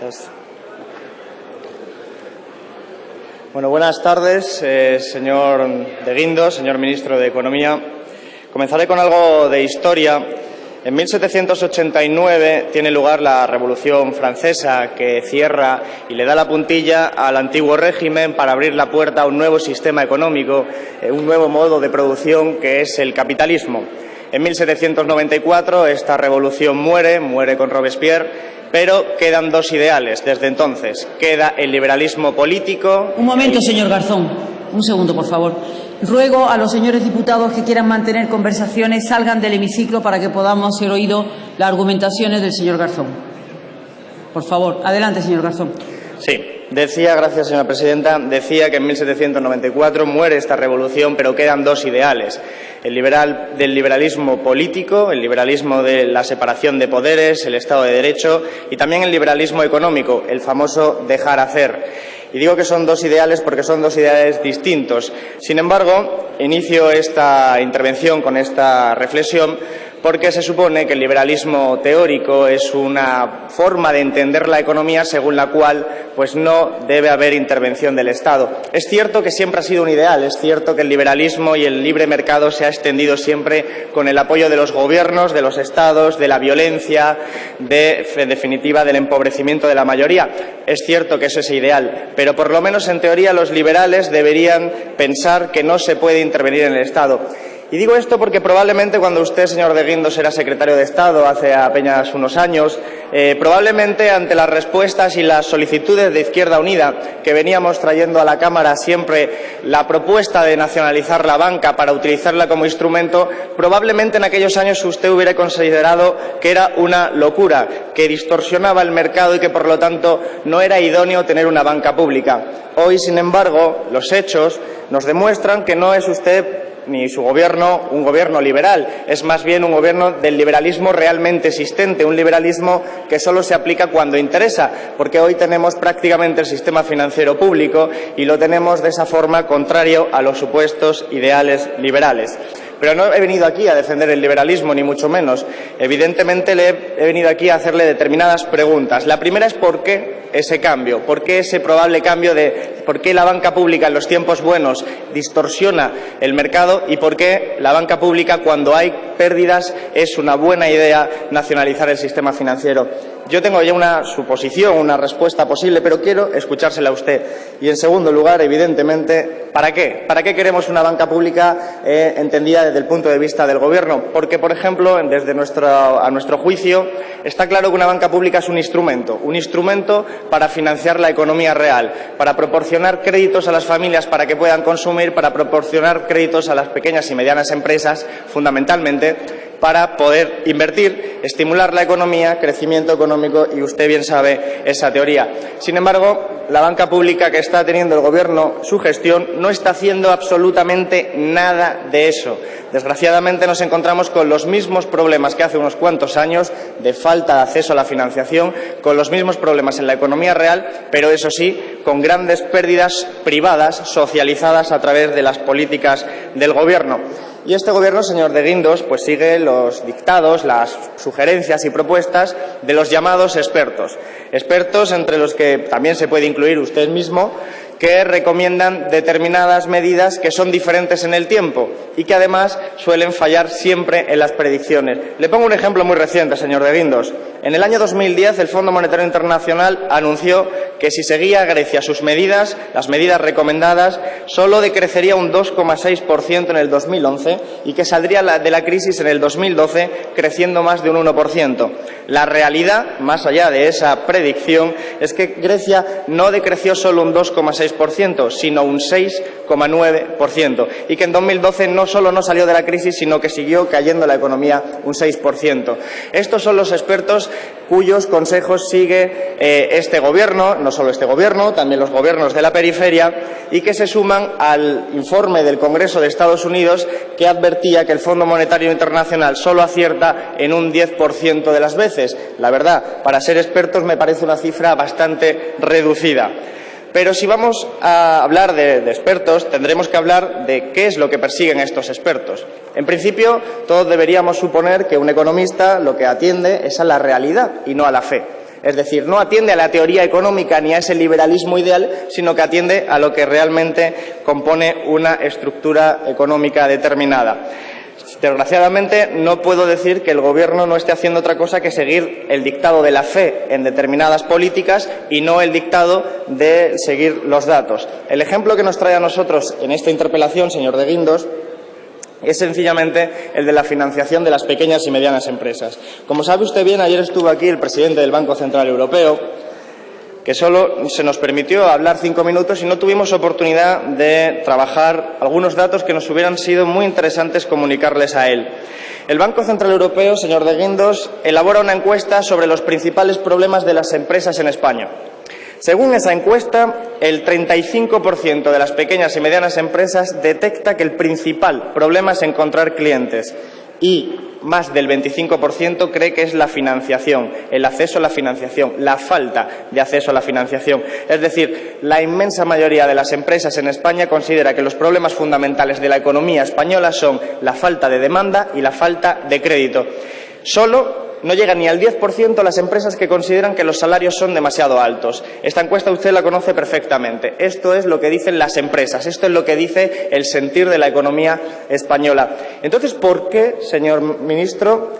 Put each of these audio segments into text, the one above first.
Gracias. Bueno, buenas tardes, señor de Guindos, señor ministro de Economía. Comenzaré con algo de historia. En 1789 tiene lugar la Revolución Francesa, que cierra y le da la puntilla al antiguo régimen para abrir la puerta a un nuevo sistema económico, un nuevo modo de producción que es el capitalismo. En 1794 esta revolución muere con Robespierre, pero quedan dos ideales desde entonces. Queda el liberalismo político. Un momento, señor Garzón. Un segundo, por favor. Ruego a los señores diputados que quieran mantener conversaciones salgan del hemiciclo para que podamos ser oído las argumentaciones del señor Garzón. Por favor, adelante, señor Garzón. Sí, gracias, señora presidenta, decía que en 1794 muere esta revolución, pero quedan dos ideales. El del liberalismo político, el liberalismo de la separación de poderes, el Estado de Derecho, y también el liberalismo económico, el famoso dejar hacer. Y digo que son dos ideales porque son dos ideales distintos. Sin embargo, inicio esta intervención con esta reflexión porque se supone que el liberalismo teórico es una forma de entender la economía según la cual pues no debe haber intervención del Estado. Es cierto que siempre ha sido un ideal, es cierto que el liberalismo y el libre mercado se ha extendido siempre con el apoyo de los gobiernos, de los Estados, de la violencia, en definitiva del empobrecimiento de la mayoría. Es cierto que eso es ideal, pero por lo menos en teoría los liberales deberían pensar que no se puede intervenir en el Estado. Y digo esto porque probablemente cuando usted, señor de Guindos, era secretario de Estado hace apenas unos años, probablemente ante las respuestas y las solicitudes de Izquierda Unida que veníamos trayendo a la Cámara siempre la propuesta de nacionalizar la banca para utilizarla como instrumento, probablemente en aquellos años usted hubiera considerado que era una locura, que distorsionaba el mercado y que por lo tanto no era idóneo tener una banca pública. Hoy, sin embargo, los hechos nos demuestran que no es usted ni su gobierno un gobierno liberal, es más bien un gobierno del liberalismo realmente existente, un liberalismo que solo se aplica cuando interesa, porque hoy tenemos prácticamente el sistema financiero público y lo tenemos de esa forma contrario a los supuestos ideales liberales. Pero no he venido aquí a defender el liberalismo, ni mucho menos. Evidentemente he venido aquí a hacerle determinadas preguntas. La primera es ¿por qué ese cambio? ¿Por qué ese probable cambio de por qué la banca pública en los tiempos buenos distorsiona el mercado y por qué la banca pública cuando hay pérdidas es una buena idea nacionalizar el sistema financiero? Yo tengo ya una suposición, una respuesta posible, pero quiero escuchársela a usted. Y, en segundo lugar, evidentemente, ¿para qué? ¿Para qué queremos una banca pública entendida desde el punto de vista del Gobierno? Porque, por ejemplo, a nuestro juicio, está claro que una banca pública es un instrumento para financiar la economía real, para proporcionar créditos a las familias para que puedan consumir, para proporcionar créditos a las pequeñas y medianas empresas, fundamentalmente, para poder invertir, estimular la economía, crecimiento económico, y usted bien sabe esa teoría. Sin embargo, la banca pública que está teniendo el Gobierno, su gestión, no está haciendo absolutamente nada de eso. Desgraciadamente nos encontramos con los mismos problemas que hace unos cuantos años de falta de acceso a la financiación, con los mismos problemas en la economía real, pero eso sí, con grandes pérdidas privadas socializadas a través de las políticas del Gobierno. Y este Gobierno, señor de Guindos, pues sigue los dictados, las sugerencias y propuestas de los llamados expertos. Expertos entre los que también se puede incluir usted mismo, que recomiendan determinadas medidas que son diferentes en el tiempo y que además suelen fallar siempre en las predicciones. Le pongo un ejemplo muy reciente, señor de Guindos. En el año 2010 el Fondo Monetario Internacional anunció que si seguía Grecia sus medidas, las medidas recomendadas, solo decrecería un 2,6% en el 2011 y que saldría de la crisis en el 2012 creciendo más de un 1%. La realidad, más allá de esa predicción, es que Grecia no decreció solo un 2,6%, sino un 6,9%, y que en 2012 no solo no salió de la crisis, sino que siguió cayendo la economía un 6%. Estos son los expertos cuyos consejos sigue este Gobierno, no solo este Gobierno, también los gobiernos de la periferia, y que se suman al informe del Congreso de Estados Unidos que advertía que el Fondo Monetario Internacional solo acierta en un 10% de las veces. La verdad, para ser expertos me parece una cifra bastante reducida. Pero si vamos a hablar de expertos, tendremos que hablar de qué es lo que persiguen estos expertos. En principio, todos deberíamos suponer que un economista lo que atiende es a la realidad y no a la fe. Es decir, no atiende a la teoría económica ni a ese liberalismo ideal, sino que atiende a lo que realmente compone una estructura económica determinada. Desgraciadamente, no puedo decir que el Gobierno no esté haciendo otra cosa que seguir el dictado de la fe en determinadas políticas y no el dictado de seguir los datos. El ejemplo que nos trae a nosotros en esta interpelación, señor de Guindos, es sencillamente el de la financiación de las pequeñas y medianas empresas. Como sabe usted bien, ayer estuvo aquí el presidente del Banco Central Europeo, que solo se nos permitió hablar 5 minutos y no tuvimos oportunidad de trabajar algunos datos que nos hubieran sido muy interesantes comunicarles a él. El Banco Central Europeo, señor de Guindos, elabora una encuesta sobre los principales problemas de las empresas en España. Según esa encuesta, el 35% de las pequeñas y medianas empresas detecta que el principal problema es encontrar clientes y más del 25% cree que es la financiación, el acceso a la financiación, la falta de acceso a la financiación. Es decir, la inmensa mayoría de las empresas en España considera que los problemas fundamentales de la economía española son la falta de demanda y la falta de crédito. Solo no llega ni al 10% las empresas que consideran que los salarios son demasiado altos. Esta encuesta usted la conoce perfectamente. Esto es lo que dicen las empresas, esto es lo que dice el sentir de la economía española. Entonces, ¿por qué, señor ministro,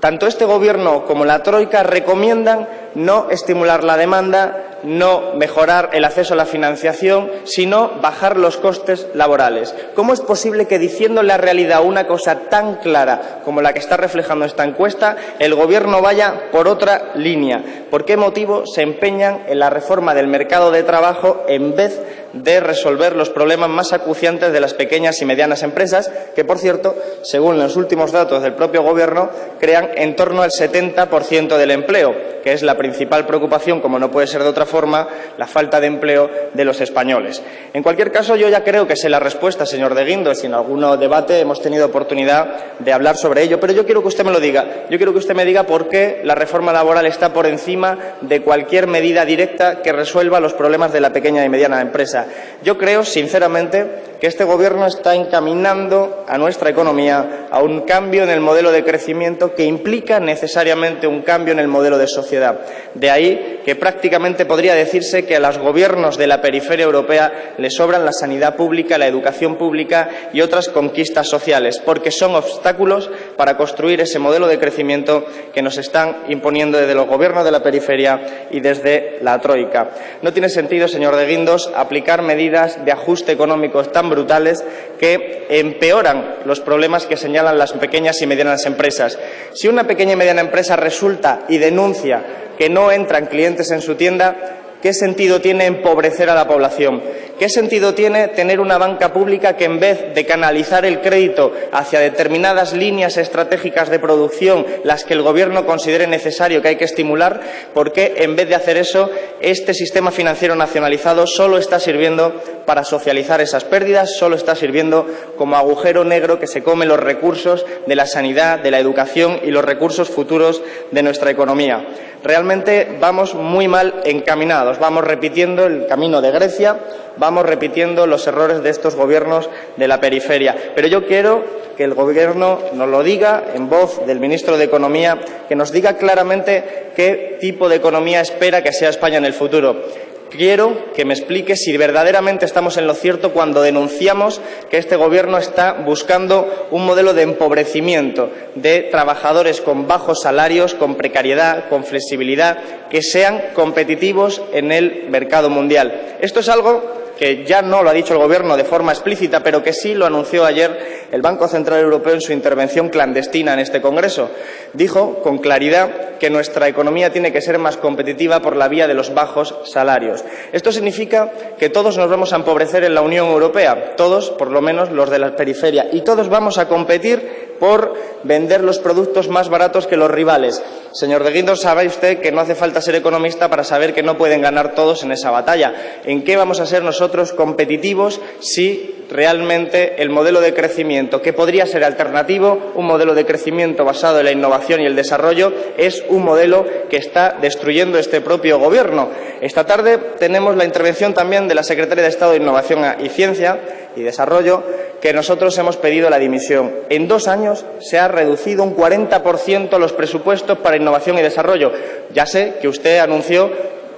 tanto este Gobierno como la Troika recomiendan no estimular la demanda, no mejorar el acceso a la financiación, sino bajar los costes laborales? ¿Cómo es posible que, diciendo la realidad una cosa tan clara como la que está reflejando esta encuesta, el Gobierno vaya por otra línea? ¿Por qué motivo se empeñan en la reforma del mercado de trabajo en vez de resolver los problemas más acuciantes de las pequeñas y medianas empresas, que, por cierto, según los últimos datos del propio Gobierno, crean en torno al 70% del empleo, que es la principal preocupación, como no puede ser de otra forma, la falta de empleo de los españoles? En cualquier caso, yo ya creo que sé la respuesta, señor de Guindos, y en algún debate hemos tenido oportunidad de hablar sobre ello, pero yo quiero que usted me lo diga. Yo quiero que usted me diga por qué la reforma laboral está por encima de cualquier medida directa que resuelva los problemas de la pequeña y mediana empresa. Yo creo, sinceramente, que este Gobierno está encaminando a nuestra economía a un cambio en el modelo de crecimiento que implica necesariamente un cambio en el modelo de sociedad. De ahí que prácticamente podría decirse que a los gobiernos de la periferia europea les sobran la sanidad pública, la educación pública y otras conquistas sociales, porque son obstáculos para construir ese modelo de crecimiento que nos están imponiendo desde los gobiernos de la periferia y desde la Troika. No tiene sentido, señor de Guindos, aplicar medidas de ajuste económico tan brutales que empeoran los problemas que señalan las pequeñas y medianas empresas. Si una pequeña y mediana empresa resulta y denuncia que no entran clientes en su tienda, ¿qué sentido tiene empobrecer a la población? ¿Qué sentido tiene tener una banca pública que, en vez de canalizar el crédito hacia determinadas líneas estratégicas de producción, las que el Gobierno considere necesario que hay que estimular, por qué, en vez de hacer eso, este sistema financiero nacionalizado solo está sirviendo para socializar esas pérdidas, solo está sirviendo como agujero negro que se come los recursos de la sanidad, de la educación y los recursos futuros de nuestra economía? Realmente vamos muy mal encaminados, vamos repitiendo el camino de Grecia, vamos repitiendo los errores de estos gobiernos de la periferia. Pero yo quiero que el Gobierno nos lo diga en voz del ministro de Economía, que nos diga claramente qué tipo de economía espera que sea España en el futuro. Quiero que me explique si verdaderamente estamos en lo cierto cuando denunciamos que este Gobierno está buscando un modelo de empobrecimiento de trabajadores con bajos salarios, con precariedad, con flexibilidad, que sean competitivos en el mercado mundial. Esto es algo que ya no lo ha dicho el Gobierno de forma explícita, pero que sí lo anunció ayer el Banco Central Europeo en su intervención clandestina en este Congreso. Dijo con claridad que nuestra economía tiene que ser más competitiva por la vía de los bajos salarios. Esto significa que todos nos vamos a empobrecer en la Unión Europea, todos, por lo menos los de la periferia, y todos vamos a competir por vender los productos más baratos que los rivales. Señor de Guindos, sabe usted que no hace falta ser economista para saber que no pueden ganar todos en esa batalla. ¿En qué vamos a ser nosotros competitivos si realmente el modelo de crecimiento que podría ser alternativo, un modelo de crecimiento basado en la innovación y el desarrollo, es un modelo que está destruyendo este propio Gobierno. Esta tarde tenemos la intervención también de la Secretaria de Estado de Innovación y Ciencia y Desarrollo, que nosotros hemos pedido la dimisión. En 2 años se ha reducido un 40% los presupuestos para innovación y desarrollo. Ya sé que usted anunció,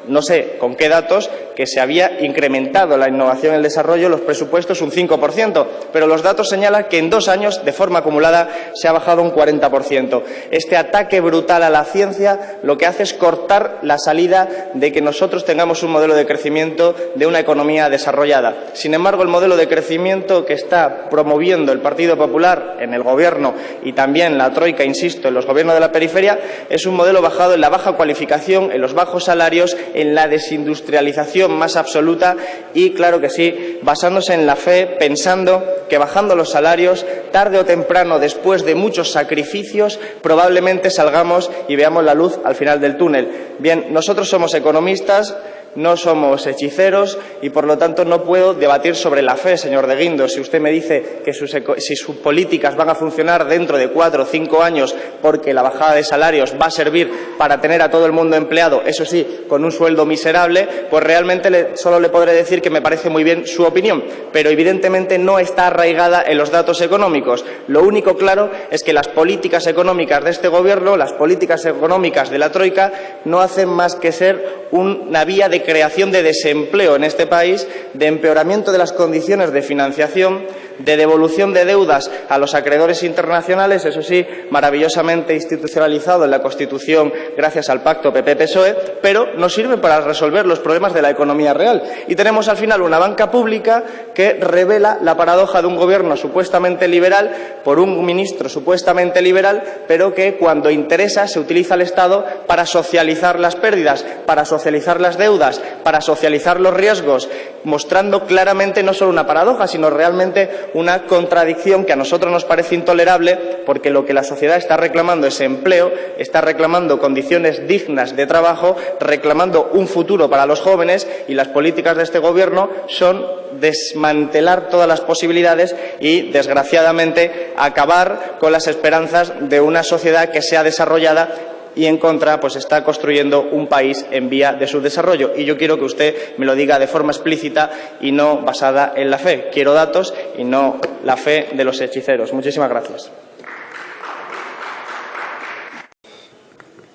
no sé con qué datos, que se había incrementado la innovación y el desarrollo, los presupuestos, un 5%, pero los datos señalan que en 2 años, de forma acumulada, se ha bajado un 40%. Este ataque brutal a la ciencia lo que hace es cortar la salida de que nosotros tengamos un modelo de crecimiento de una economía desarrollada. Sin embargo, el modelo de crecimiento que está promoviendo el Partido Popular en el Gobierno y también la Troika, insisto, en los gobiernos de la periferia, es un modelo basado en la baja cualificación, en los bajos salarios, en la desindustrialización más absoluta y, claro que sí, basándose en la fe, pensando que bajando los salarios, tarde o temprano, después de muchos sacrificios, probablemente salgamos y veamos la luz al final del túnel. Bien, nosotros somos economistas, no somos hechiceros y, por lo tanto, no puedo debatir sobre la fe, señor de Guindos. Si usted me dice que si sus políticas van a funcionar dentro de 4 o 5 años porque la bajada de salarios va a servir para tener a todo el mundo empleado, eso sí, con un sueldo miserable, pues realmente solo le podré decir que me parece muy bien su opinión, pero evidentemente no está arraigada en los datos económicos. Lo único claro es que las políticas económicas de este Gobierno, las políticas económicas de la Troika, no hacen más que ser una vía de creación de desempleo en este país, de empeoramiento de las condiciones de financiación, de devolución de deudas a los acreedores internacionales, eso sí, maravillosamente institucionalizado en la Constitución gracias al pacto PP-PSOE, pero no sirve para resolver los problemas de la economía real. Y tenemos al final una banca pública que revela la paradoja de un Gobierno supuestamente liberal por un ministro supuestamente liberal, pero que cuando interesa se utiliza el Estado para socializar las pérdidas, para socializar las deudas, para socializar los riesgos, mostrando claramente no solo una paradoja, sino realmente una contradicción que a nosotros nos parece intolerable, porque lo que la sociedad está reclamando es empleo, está reclamando condiciones dignas de trabajo, reclamando un futuro para los jóvenes, y las políticas de este Gobierno son desmantelar todas las posibilidades y, desgraciadamente, acabar con las esperanzas de una sociedad que sea desarrollada y, en contra, pues está construyendo un país en vía de subdesarrollo. Y yo quiero que usted me lo diga de forma explícita y no basada en la fe. Quiero datos y no la fe de los hechiceros. Muchísimas gracias.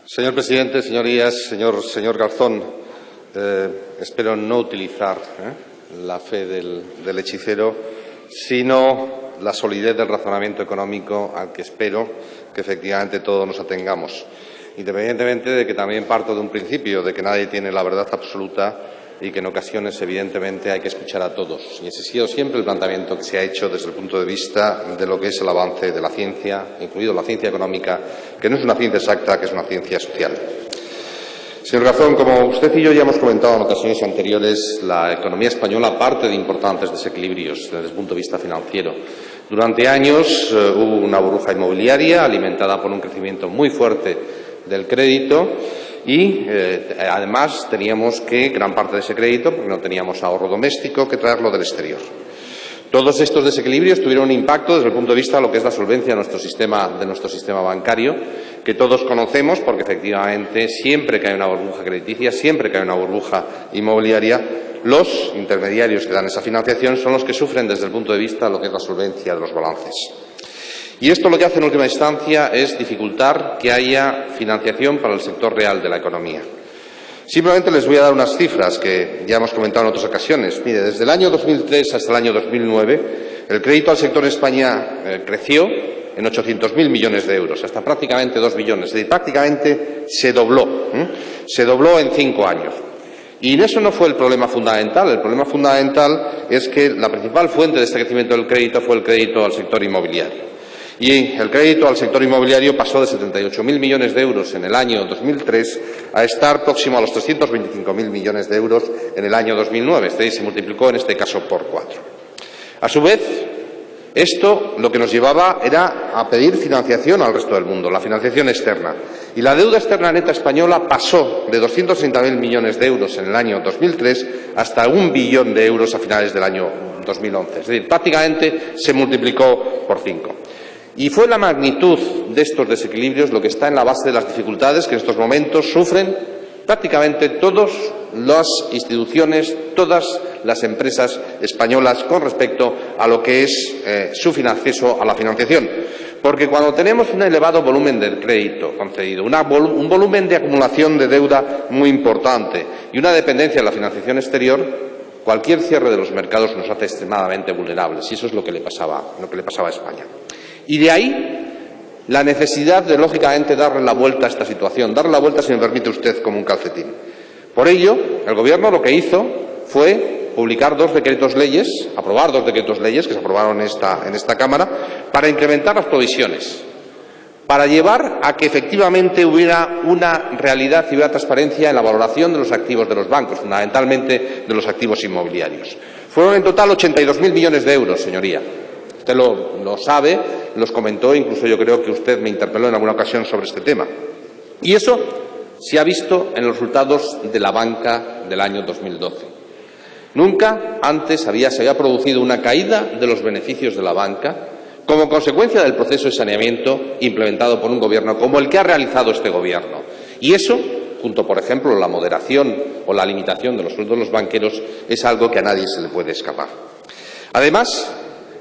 Señor presidente, señorías, señor Garzón, espero no utilizar la fe del hechicero, sino la solidez del razonamiento económico al que espero que efectivamente todos nos atengamos. Independientemente de que también parto de un principio de que nadie tiene la verdad absoluta y que en ocasiones, evidentemente, hay que escuchar a todos. Y ese ha sido siempre el planteamiento que se ha hecho desde el punto de vista de lo que es el avance de la ciencia, incluido la ciencia económica, que no es una ciencia exacta, que es una ciencia social. Señor Garzón, como usted y yo ya hemos comentado en ocasiones anteriores, la economía española parte de importantes desequilibrios desde el punto de vista financiero. Durante años hubo una burbuja inmobiliaria alimentada por un crecimiento muy fuerte del crédito y, además, teníamos que gran parte de ese crédito, porque no teníamos ahorro doméstico, que traerlo del exterior. Todos estos desequilibrios tuvieron un impacto desde el punto de vista de lo que es la solvencia de nuestro sistema bancario, que todos conocemos, porque efectivamente siempre que hay una burbuja crediticia, siempre que hay una burbuja inmobiliaria, los intermediarios que dan esa financiación son los que sufren desde el punto de vista de lo que es la solvencia de los balances. Y esto lo que hace en última instancia es dificultar que haya financiación para el sector real de la economía. Simplemente les voy a dar unas cifras que ya hemos comentado en otras ocasiones. Mire, desde el año 2003 hasta el año 2009, el crédito al sector en España creció en 800.000 millones de euros, hasta prácticamente 2 billones. Es decir, prácticamente se dobló en 5 años. Y eso no fue el problema fundamental. El problema fundamental es que la principal fuente de este crecimiento del crédito fue el crédito al sector inmobiliario. Y el crédito al sector inmobiliario pasó de 78.000 millones de euros en el año 2003 a estar próximo a los 325.000 millones de euros en el año 2009. Es decir, se multiplicó en este caso por 4. A su vez, esto lo que nos llevaba era a pedir financiación al resto del mundo, la financiación externa. Y la deuda externa neta española pasó de 230.000 millones de euros en el año 2003 hasta 1 billón de euros a finales del año 2011. Es decir, prácticamente se multiplicó por 5. Y fue la magnitud de estos desequilibrios lo que está en la base de las dificultades que en estos momentos sufren prácticamente todas las instituciones, todas las empresas españolas con respecto a lo que es su acceso a la financiación. Porque cuando tenemos un elevado volumen de crédito concedido, un volumen de acumulación de deuda muy importante y una dependencia de la financiación exterior, cualquier cierre de los mercados nos hace extremadamente vulnerables, y eso es lo que le pasaba a España. Y de ahí la necesidad de, lógicamente, darle la vuelta a esta situación, darle la vuelta, si me permite usted, como un calcetín. Por ello, el Gobierno lo que hizo fue publicar dos decretos leyes, aprobar dos decretos leyes que se aprobaron en esta Cámara, para incrementar las provisiones, para llevar a que efectivamente hubiera una realidad y una transparencia en la valoración de los activos de los bancos, fundamentalmente de los activos inmobiliarios. Fueron en total 82.000 millones de euros, señoría. Usted lo sabe, los comentó, incluso yo creo que usted me interpeló en alguna ocasión sobre este tema. Y eso se ha visto en los resultados de la banca del año 2012. Nunca antes se había producido una caída de los beneficios de la banca como consecuencia del proceso de saneamiento implementado por un Gobierno como el que ha realizado este Gobierno. Y eso, junto, por ejemplo, a la moderación o la limitación de los sueldos de los banqueros, es algo que a nadie se le puede escapar. Además,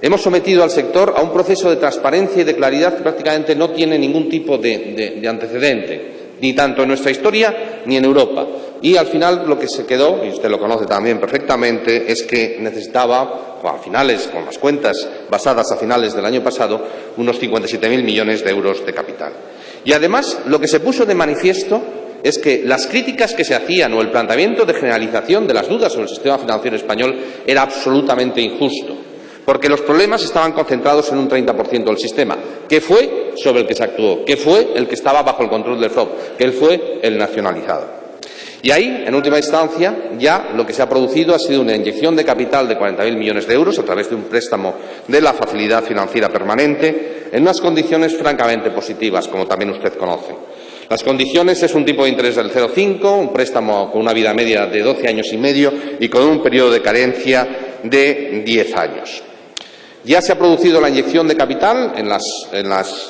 hemos sometido al sector a un proceso de transparencia y de claridad que prácticamente no tiene ningún tipo de antecedente, ni tanto en nuestra historia ni en Europa. Y al final lo que se quedó, y usted lo conoce también perfectamente, es que necesitaba, a finales, con las cuentas basadas a finales del año pasado, unos 57.000 millones de euros de capital. Y además lo que se puso de manifiesto es que las críticas que se hacían o el planteamiento de generalización de las dudas sobre el sistema financiero español era absolutamente injusto, porque los problemas estaban concentrados en un 30% del sistema, que fue sobre el que se actuó, que fue el que estaba bajo el control del FROB, que él fue el nacionalizado. Y ahí, en última instancia, ya lo que se ha producido ha sido una inyección de capital de 40.000 millones de euros a través de un préstamo de la Facilidad Financiera Permanente en unas condiciones francamente positivas, como también usted conoce. Las condiciones es un tipo de interés del 0,5, un préstamo con una vida media de 12 años y medio y con un periodo de carencia de 10 años. Ya se ha producido la inyección de capital en las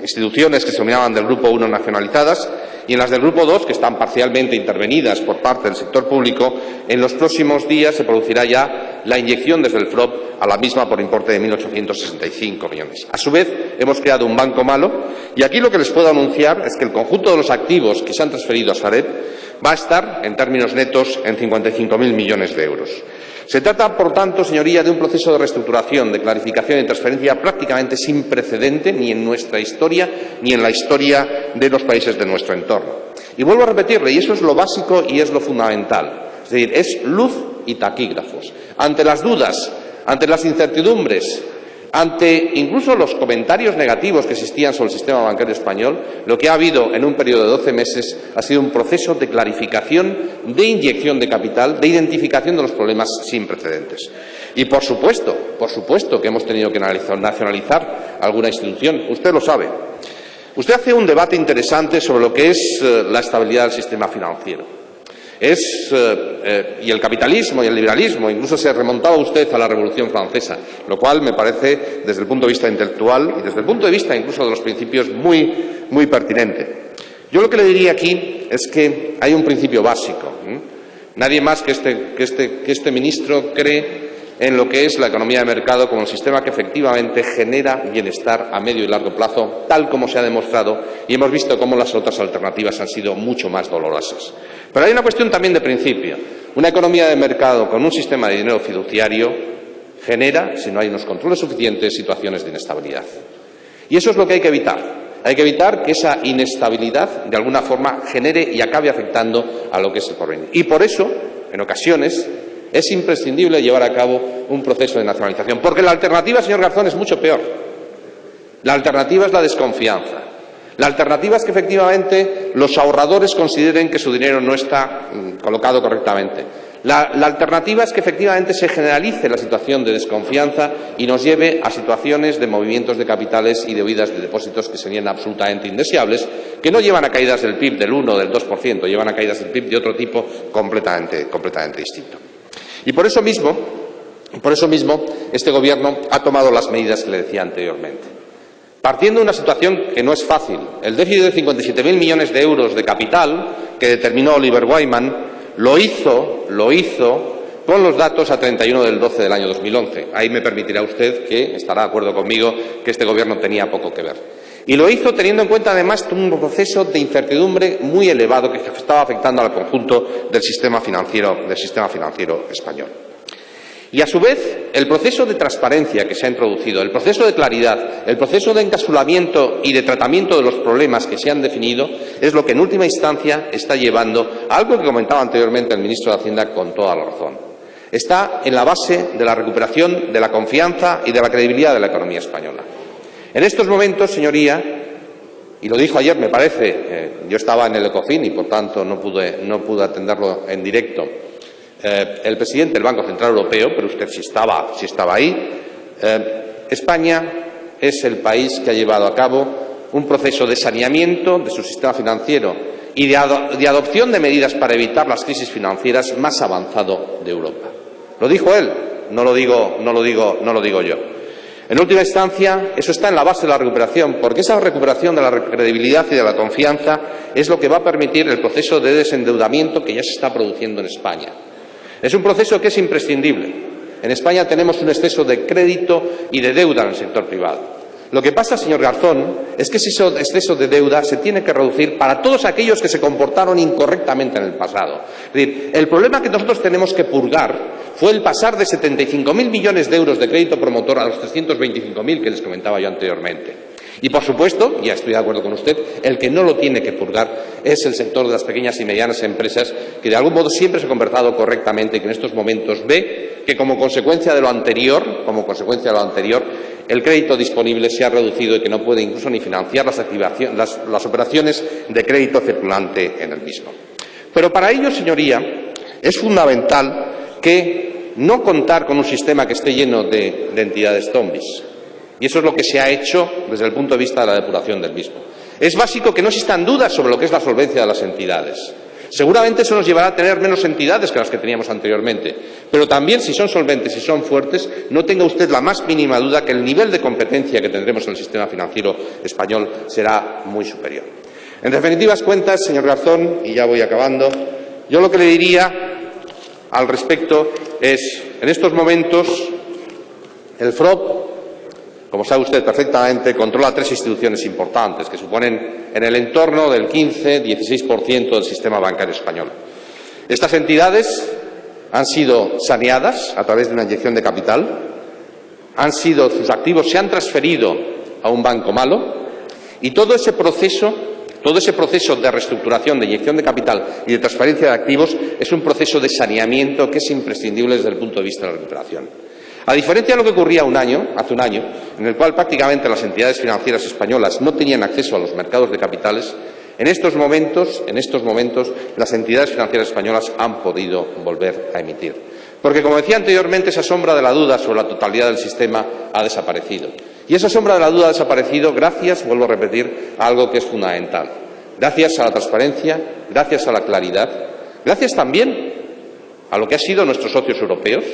instituciones que se denominaban del Grupo 1 nacionalizadas y en las del Grupo 2, que están parcialmente intervenidas por parte del sector público. En los próximos días se producirá ya la inyección desde el FROB a la misma por importe de 1.865 millones. A su vez, hemos creado un banco malo y aquí lo que les puedo anunciar es que el conjunto de los activos que se han transferido a Sareb va a estar, en términos netos, en 55.000 millones de euros. Se trata, por tanto, señoría, de un proceso de reestructuración, de clarificación y transferencia prácticamente sin precedente ni en nuestra historia ni en la historia de los países de nuestro entorno. Y vuelvo a repetirle, y eso es lo básico y es lo fundamental, es decir, es luz y taquígrafos. Ante las dudas, ante las incertidumbres, ante incluso los comentarios negativos que existían sobre el sistema bancario español, lo que ha habido en un periodo de 12 meses ha sido un proceso de clarificación, de inyección de capital, de identificación de los problemas sin precedentes. Y, por supuesto que hemos tenido que nacionalizar alguna institución. Usted lo sabe. Usted hace un debate interesante sobre lo que es la estabilidad del sistema financiero. Y el capitalismo y el liberalismo, incluso se remontaba usted a la Revolución Francesa, lo cual me parece, desde el punto de vista intelectual y desde el punto de vista incluso de los principios, muy pertinente. Yo lo que le diría aquí es que hay un principio básico. Nadie más que este ministro cree en lo que es la economía de mercado como un sistema que efectivamente genera bienestar a medio y largo plazo, tal como se ha demostrado, y hemos visto cómo las otras alternativas han sido mucho más dolorosas. Pero hay una cuestión también de principio. Una economía de mercado con un sistema de dinero fiduciario genera, si no hay unos controles suficientes, situaciones de inestabilidad. Y eso es lo que hay que evitar. Hay que evitar que esa inestabilidad, de alguna forma, genere y acabe afectando a lo que es el porvenir. Y por eso, en ocasiones, es imprescindible llevar a cabo un proceso de nacionalización, porque la alternativa, señor Garzón, es mucho peor. La alternativa es la desconfianza. La alternativa es que efectivamente los ahorradores consideren que su dinero no está colocado correctamente. La alternativa es que efectivamente se generalice la situación de desconfianza y nos lleve a situaciones de movimientos de capitales y de huidas de depósitos que serían absolutamente indeseables, que no llevan a caídas del PIB del 1 o del 2%, llevan a caídas del PIB de otro tipo completamente distinto. Y por eso mismo Por eso mismo, este Gobierno ha tomado las medidas que le decía anteriormente. Partiendo de una situación que no es fácil, el déficit de 57.000 millones de euros de capital que determinó Oliver Wyman lo hizo con los datos a 31 del 12 del año 2011. Ahí me permitirá usted que estará de acuerdo conmigo que este Gobierno tenía poco que ver. Y lo hizo teniendo en cuenta, además, un proceso de incertidumbre muy elevado que estaba afectando al conjunto del sistema financiero español. Y, a su vez, el proceso de transparencia que se ha introducido, el proceso de claridad, el proceso de encapsulamiento y de tratamiento de los problemas que se han definido es lo que, en última instancia, está llevando a algo que comentaba anteriormente el ministro de Hacienda con toda la razón. Está en la base de la recuperación de la confianza y de la credibilidad de la economía española. En estos momentos, señoría, y lo dijo ayer, me parece, yo estaba en el Ecofin y, por tanto, no pude atenderlo en directo, el presidente del Banco Central Europeo, pero usted sí estaba ahí, España es el país que ha llevado a cabo un proceso de saneamiento de su sistema financiero y de adopción de medidas para evitar las crisis financieras más avanzado de Europa. Lo dijo él, no lo digo yo. En última instancia, eso está en la base de la recuperación, porque esa recuperación de la credibilidad y de la confianza es lo que va a permitir el proceso de desendeudamiento que ya se está produciendo en España. Es un proceso que es imprescindible. En España tenemos un exceso de crédito y de deuda en el sector privado. Lo que pasa, señor Garzón, es que ese exceso de deuda se tiene que reducir para todos aquellos que se comportaron incorrectamente en el pasado. Es decir, el problema que nosotros tenemos que purgar fue el pasar de 75.000 millones de euros de crédito promotor a los 325.000 que les comentaba yo anteriormente. Y, por supuesto, ya estoy de acuerdo con usted, el que no lo tiene que purgar es el sector de las pequeñas y medianas empresas, que de algún modo siempre se ha comportado correctamente y que en estos momentos ve que como consecuencia de lo anterior, el crédito disponible se ha reducido y que no puede incluso ni financiar las operaciones de crédito circulante en el mismo. Pero para ello, señoría, es fundamental que no contar con un sistema que esté lleno de entidades zombies. Y eso es lo que se ha hecho desde el punto de vista de la depuración del mismo. Es básico que no existan dudas sobre lo que es la solvencia de las entidades. Seguramente eso nos llevará a tener menos entidades que las que teníamos anteriormente. Pero también, si son solventes y son fuertes, no tenga usted la más mínima duda que el nivel de competencia que tendremos en el sistema financiero español será muy superior. En definitivas cuentas, señor Garzón, y ya voy acabando, yo lo que le diría al respecto es, en estos momentos, el FROB, como sabe usted perfectamente, controla tres instituciones importantes que suponen en el entorno del 15-16% del sistema bancario español. Estas entidades han sido saneadas a través de una inyección de capital, sus activos se han transferido a un banco malo y todo ese proceso de reestructuración, de inyección de capital y de transferencia de activos es un proceso de saneamiento que es imprescindible desde el punto de vista de la recuperación. A diferencia de lo que ocurría hace un año, en el cual prácticamente las entidades financieras españolas no tenían acceso a los mercados de capitales, en estos momentos las entidades financieras españolas han podido volver a emitir. Porque, como decía anteriormente, esa sombra de la duda sobre la totalidad del sistema ha desaparecido. Y esa sombra de la duda ha desaparecido gracias, vuelvo a repetir, a algo que es fundamental. Gracias a la transparencia, gracias a la claridad, gracias también a lo que han sido nuestros socios europeos.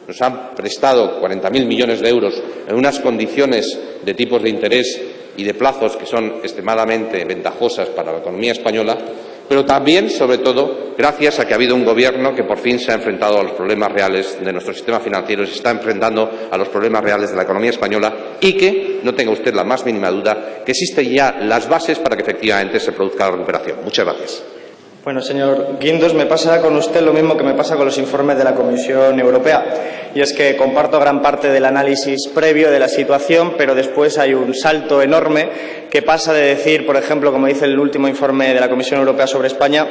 Nos han prestado 40.000 millones de euros en unas condiciones de tipos de interés y de plazos que son extremadamente ventajosas para la economía española, pero también, sobre todo, gracias a que ha habido un Gobierno que por fin se ha enfrentado a los problemas reales de nuestro sistema financiero y se está enfrentando a los problemas reales de la economía española y que, no tenga usted la más mínima duda, que existen ya las bases para que efectivamente se produzca la recuperación. Muchas gracias. Bueno, señor Guindos, me pasa con usted lo mismo que me pasa con los informes de la Comisión Europea. Y es que comparto gran parte del análisis previo de la situación, pero después hay un salto enorme que pasa de decir, por ejemplo, como dice el último informe de la Comisión Europea sobre España,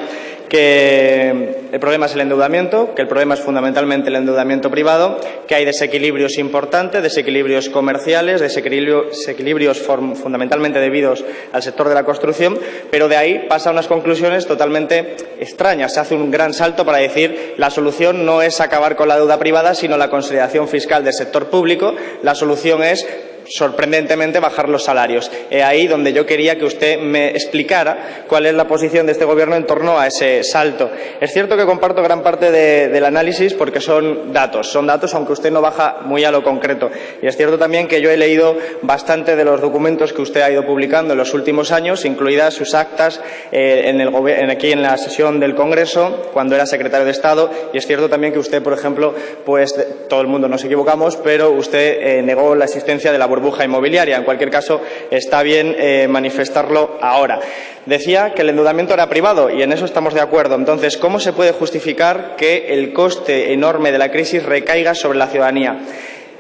que el problema es el endeudamiento, que el problema es fundamentalmente el endeudamiento privado, que hay desequilibrios importantes, desequilibrios comerciales, desequilibrios fundamentalmente debidos al sector de la construcción, pero de ahí pasa a unas conclusiones totalmente extrañas. Se hace un gran salto para decir la solución no es acabar con la deuda privada, sino la consolidación fiscal del sector público. La solución es sorprendentemente, bajar los salarios. Ahí donde yo quería que usted me explicara cuál es la posición de este Gobierno en torno a ese salto. Es cierto que comparto gran parte del análisis porque son datos, aunque usted no baja muy a lo concreto. Y es cierto también que yo he leído bastante de los documentos que usted ha ido publicando en los últimos años, incluidas sus actas aquí en la sesión del Congreso, cuando era secretario de Estado. Y es cierto también que usted, por ejemplo, pues todo el mundo nos equivocamos, pero usted negó la existencia de la burbuja inmobiliaria. En cualquier caso, está bien manifestarlo ahora. Decía que el endeudamiento era privado y en eso estamos de acuerdo. Entonces, ¿cómo se puede justificar que el coste enorme de la crisis recaiga sobre la ciudadanía?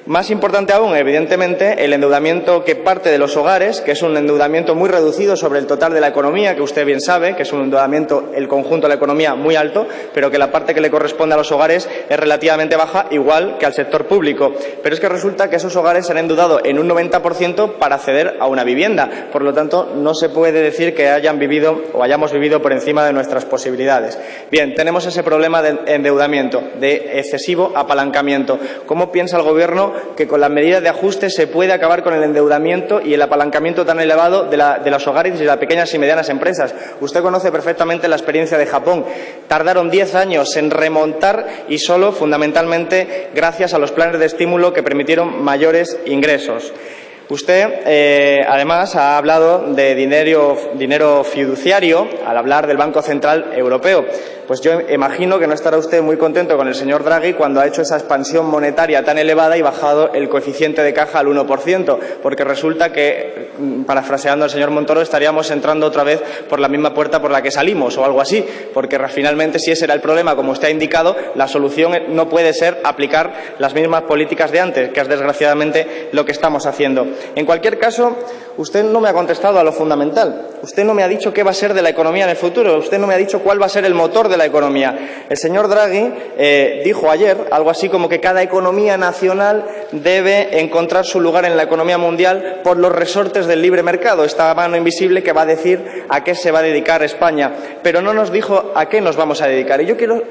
Más importante aún, evidentemente, el endeudamiento que parte de los hogares, que es un endeudamiento muy reducido sobre el total de la economía, que usted bien sabe, que es un endeudamiento, el conjunto de la economía, muy alto, pero que la parte que le corresponde a los hogares es relativamente baja, igual que al sector público. Pero es que resulta que esos hogares se han endeudado en un 90% para acceder a una vivienda. Por lo tanto, no se puede decir que hayan vivido o hayamos vivido por encima de nuestras posibilidades. Bien, tenemos ese problema de endeudamiento, de excesivo apalancamiento. ¿Cómo piensa el Gobierno que con las medidas de ajuste se puede acabar con el endeudamiento y el apalancamiento tan elevado de los hogares y de las pequeñas y medianas empresas? Usted conoce perfectamente la experiencia de Japón. Tardaron 10 años en remontar y solo, fundamentalmente, gracias a los planes de estímulo que permitieron mayores ingresos. Usted, además, ha hablado de dinero fiduciario al hablar del Banco Central Europeo. Pues yo imagino que no estará usted muy contento con el señor Draghi cuando ha hecho esa expansión monetaria tan elevada y bajado el coeficiente de caja al 1%, porque resulta que, parafraseando al señor Montoro, estaríamos entrando otra vez por la misma puerta por la que salimos o algo así, porque finalmente, si ese era el problema, como usted ha indicado, la solución no puede ser aplicar las mismas políticas de antes, que es desgraciadamente lo que estamos haciendo. En cualquier caso, usted no me ha contestado a lo fundamental. Usted no me ha dicho qué va a ser de la economía en el futuro. Usted no me ha dicho cuál va a ser el motor de la economía. El señor Draghi dijo ayer algo así como que cada economía nacional debe encontrar su lugar en la economía mundial por los resortes del libre mercado, esta mano invisible que va a decir a qué se va a dedicar España. Pero no nos dijo a qué nos vamos a dedicar. Y yo quiero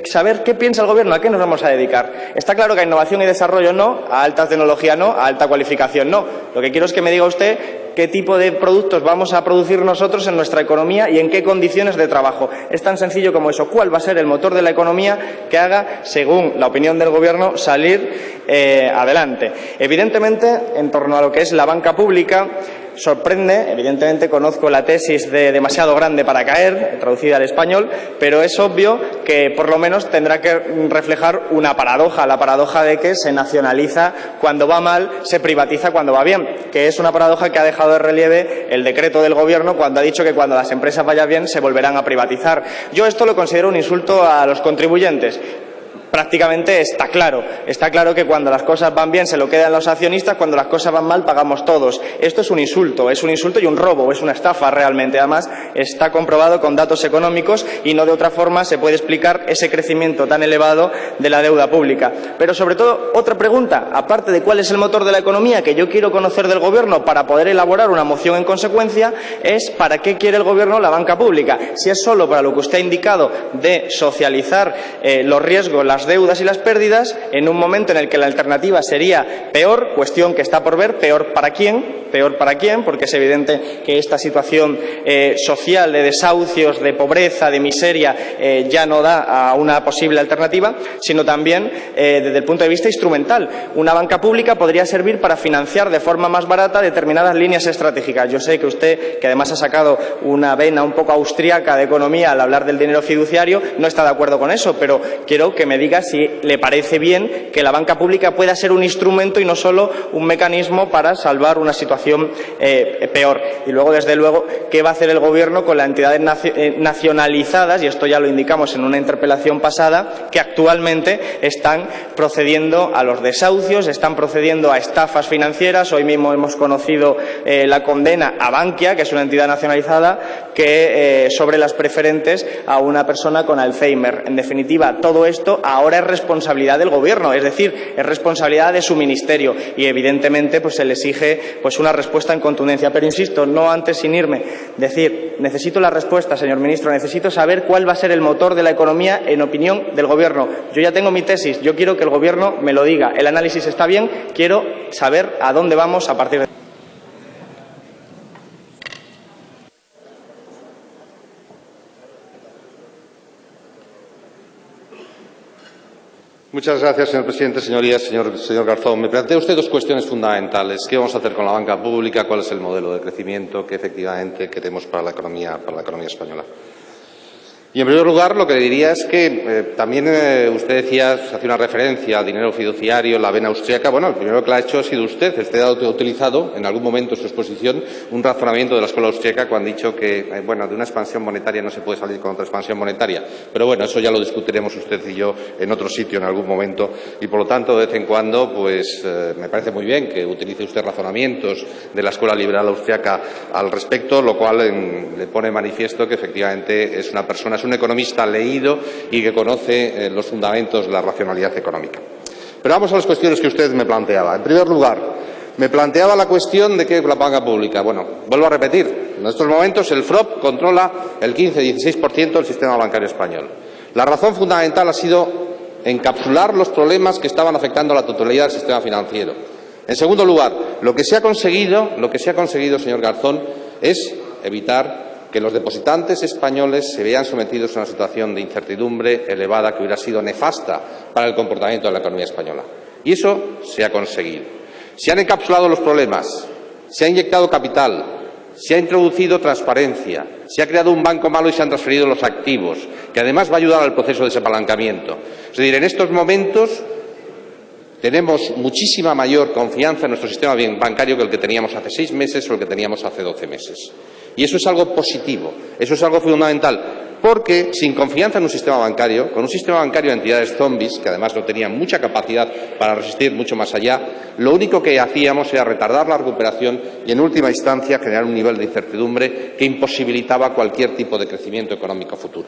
saber qué piensa el Gobierno, a qué nos vamos a dedicar. Está claro que a innovación y desarrollo no, a alta tecnología no, a alta cualificación no. Lo que quiero es que me diga usted qué tipo de productos vamos a producir nosotros en nuestra economía y en qué condiciones de trabajo. Es tan sencillo como eso. ¿Cuál va a ser el motor de la economía que haga, según la opinión del Gobierno, salir adelante? Evidentemente, en torno a lo que es la banca pública, sorprende, evidentemente conozco la tesis de demasiado grande para caer, traducida al español, pero es obvio que por lo menos tendrá que reflejar una paradoja, la paradoja de que se nacionaliza cuando va mal, se privatiza cuando va bien, que es una paradoja que ha dejado de relieve el decreto del Gobierno cuando ha dicho que cuando las empresas vayan bien se volverán a privatizar. Yo esto lo considero un insulto a los contribuyentes. Prácticamente está claro que cuando las cosas van bien se lo quedan los accionistas, cuando las cosas van mal pagamos todos. Esto es un insulto y un robo, es una estafa realmente. Además, está comprobado con datos económicos y no de otra forma se puede explicar ese crecimiento tan elevado de la deuda pública. Pero sobre todo, otra pregunta, aparte de cuál es el motor de la economía que yo quiero conocer del Gobierno para poder elaborar una moción en consecuencia, es ¿para qué quiere el Gobierno la banca pública? Si es solo para lo que usted ha indicado de socializar los riesgos, las deudas y las pérdidas, en un momento en el que la alternativa sería peor, cuestión que está por ver, peor para quién, porque es evidente que esta situación social de desahucios, de pobreza, de miseria, ya no da a una posible alternativa, sino también desde el punto de vista instrumental. Una banca pública podría servir para financiar de forma más barata determinadas líneas estratégicas. Yo sé que usted, que además ha sacado una vena un poco austríaca de economía al hablar del dinero fiduciario, no está de acuerdo con eso, pero quiero que me diga si le parece bien que la banca pública pueda ser un instrumento y no solo un mecanismo para salvar una situación peor. Y luego, desde luego, ¿qué va a hacer el Gobierno con las entidades nacionalizadas? Y esto ya lo indicamos en una interpelación pasada, que actualmente están procediendo a los desahucios, están procediendo a estafas financieras. Hoy mismo hemos conocido la condena a Bankia, que es una entidad nacionalizada, que sobre las preferentes a una persona con Alzheimer. En definitiva, todo esto ahora es responsabilidad del Gobierno, es decir, es responsabilidad de su ministerio y evidentemente pues se le exige pues una respuesta en contundencia. Pero insisto, no antes sin irme, Decir, necesito la respuesta, señor ministro, necesito saber cuál va a ser el motor de la economía en opinión del Gobierno. Yo ya tengo mi tesis, yo quiero que el Gobierno me lo diga. El análisis está bien, quiero saber a dónde vamos a partir de... Muchas gracias, señor presidente. Señorías, señor Garzón, me plantea usted dos cuestiones fundamentales. ¿Qué vamos a hacer con la banca pública? ¿Cuál es el modelo de crecimiento que efectivamente queremos para la economía española? Y, en primer lugar, lo que le diría es que también usted decía, hacía una referencia al dinero fiduciario, la vena austríaca. Bueno, el primero que la ha hecho ha sido usted. Usted ha utilizado en algún momento en su exposición un razonamiento de la escuela austríaca cuando ha dicho que, bueno, de una expansión monetaria no se puede salir con otra expansión monetaria. Pero, bueno, eso ya lo discutiremos usted y yo en otro sitio en algún momento. Y, por lo tanto, de vez en cuando, pues me parece muy bien que utilice usted razonamientos de la escuela liberal austríaca al respecto, lo cual le pone manifiesto que, efectivamente, es una persona, es un economista leído y que conoce los fundamentos de la racionalidad económica. Pero vamos a las cuestiones que usted me planteaba. En primer lugar, me planteaba la cuestión de que la banca pública. Bueno, vuelvo a repetir, en estos momentos el FROB controla el 15-16% del sistema bancario español. La razón fundamental ha sido encapsular los problemas que estaban afectando a la totalidad del sistema financiero. En segundo lugar, lo que se ha conseguido, señor Garzón, es evitar que los depositantes españoles se vean sometidos a una situación de incertidumbre elevada que hubiera sido nefasta para el comportamiento de la economía española. Y eso se ha conseguido. Se han encapsulado los problemas, se ha inyectado capital, se ha introducido transparencia, se ha creado un banco malo y se han transferido los activos, que además va a ayudar al proceso de desapalancamiento. Es decir, en estos momentos tenemos muchísima mayor confianza en nuestro sistema bancario que el que teníamos hace 6 meses o el que teníamos hace 12 meses. Y eso es algo positivo, eso es algo fundamental, porque sin confianza en un sistema bancario, con un sistema bancario de entidades zombies, que además no tenían mucha capacidad para resistir mucho más allá, lo único que hacíamos era retardar la recuperación y, en última instancia, generar un nivel de incertidumbre que imposibilitaba cualquier tipo de crecimiento económico futuro.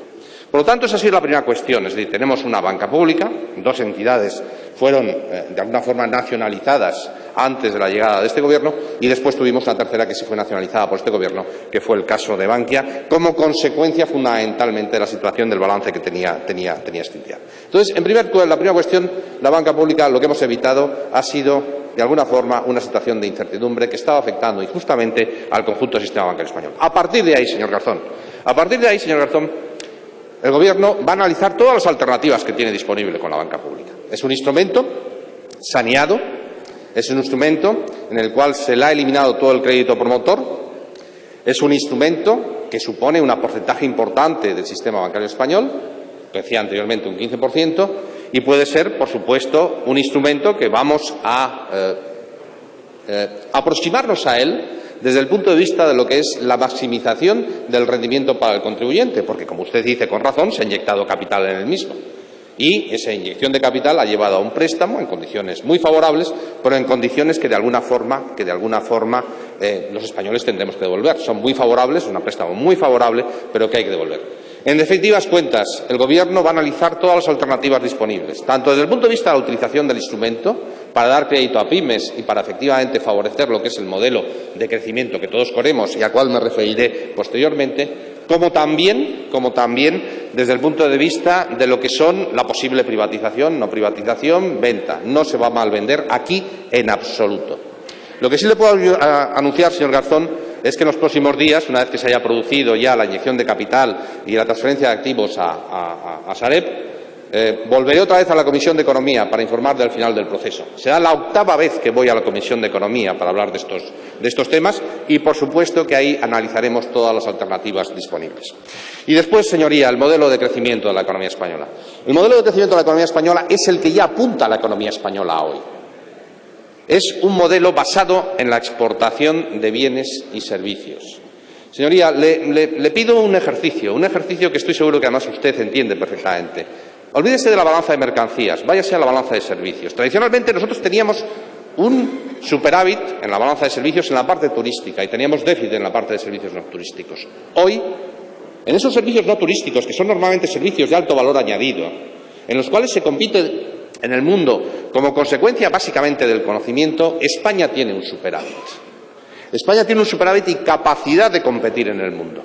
Por lo tanto, esa ha sido la primera cuestión. Es decir, tenemos una banca pública, 2 entidades fueron de alguna forma nacionalizadas antes de la llegada de este Gobierno y después tuvimos una tercera que sí fue nacionalizada por este Gobierno, que fue el caso de Bankia, como consecuencia fundamentalmente de la situación del balance que tenía esta entidad. Entonces, la primera cuestión, la banca pública, lo que hemos evitado ha sido, de alguna forma, una situación de incertidumbre que estaba afectando injustamente al conjunto del sistema bancario español. A partir de ahí, señor Garzón, el Gobierno va a analizar todas las alternativas que tiene disponible con la banca pública. Es un instrumento saneado, es un instrumento en el cual se le ha eliminado todo el crédito promotor, es un instrumento que supone un porcentaje importante del sistema bancario español, decía anteriormente un 15%, y puede ser, por supuesto, un instrumento que vamos a aproximarnos a él desde el punto de vista de lo que es la maximización del rendimiento para el contribuyente, porque, como usted dice con razón, se ha inyectado capital en el mismo. Y esa inyección de capital ha llevado a un préstamo en condiciones muy favorables, pero en condiciones que de alguna forma los españoles tendremos que devolver. Son muy favorables, es un préstamo muy favorable, pero que hay que devolver. En definitivas cuentas, el Gobierno va a analizar todas las alternativas disponibles, tanto desde el punto de vista de la utilización del instrumento para dar crédito a pymes y para efectivamente favorecer lo que es el modelo de crecimiento que todos queremos y al cual me referiré posteriormente, como también desde el punto de vista de lo que son la posible privatización, no privatización, venta. No se va a malvender aquí en absoluto. Lo que sí le puedo anunciar, señor Garzón, es que en los próximos días, una vez que se haya producido ya la inyección de capital y la transferencia de activos a Sareb, volveré otra vez a la Comisión de Economía para informar del final del proceso. Será la 8ª vez que voy a la Comisión de Economía para hablar de estos temas y, por supuesto, que ahí analizaremos todas las alternativas disponibles. Y después, señoría, el modelo de crecimiento de la economía española. El modelo de crecimiento de la economía española es el que ya apunta a la economía española hoy. Es un modelo basado en la exportación de bienes y servicios. Señoría, le pido un ejercicio que estoy seguro que además usted entiende perfectamente. Olvídese de la balanza de mercancías, váyase a la balanza de servicios. Tradicionalmente nosotros teníamos un superávit en la balanza de servicios en la parte turística y teníamos déficit en la parte de servicios no turísticos. Hoy, en esos servicios no turísticos, que son normalmente servicios de alto valor añadido, en los cuales se compite en el mundo como consecuencia básicamente del conocimiento, España tiene un superávit. España tiene un superávit y capacidad de competir en el mundo.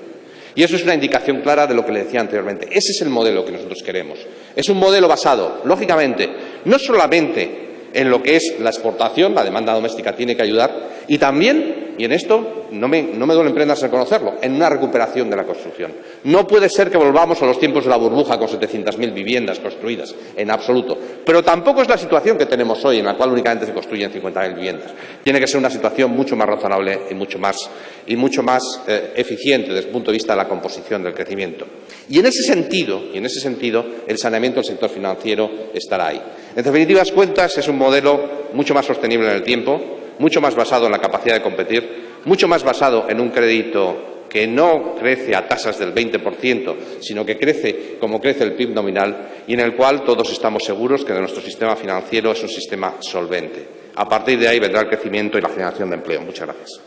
Y eso es una indicación clara de lo que le decía anteriormente. Ese es el modelo que nosotros queremos. Es un modelo basado, lógicamente, no solamente en lo que es la exportación, la demanda doméstica tiene que ayudar, y también, y en esto no me duelen prendas reconocerlo, en una recuperación de la construcción. No puede ser que volvamos a los tiempos de la burbuja con 700.000 viviendas construidas, en absoluto. Pero tampoco es la situación que tenemos hoy, en la cual únicamente se construyen 50.000 viviendas. Tiene que ser una situación mucho más razonable y mucho más eficiente desde el punto de vista de la composición del crecimiento. Y en ese sentido, el saneamiento del sector financiero estará ahí. En definitivas cuentas, es un modelo mucho más sostenible en el tiempo, mucho más basado en la capacidad de competir, mucho más basado en un crédito que no crece a tasas del 20%, sino que crece como crece el PIB nominal y en el cual todos estamos seguros que nuestro sistema financiero es un sistema solvente. A partir de ahí vendrá el crecimiento y la generación de empleo. Muchas gracias.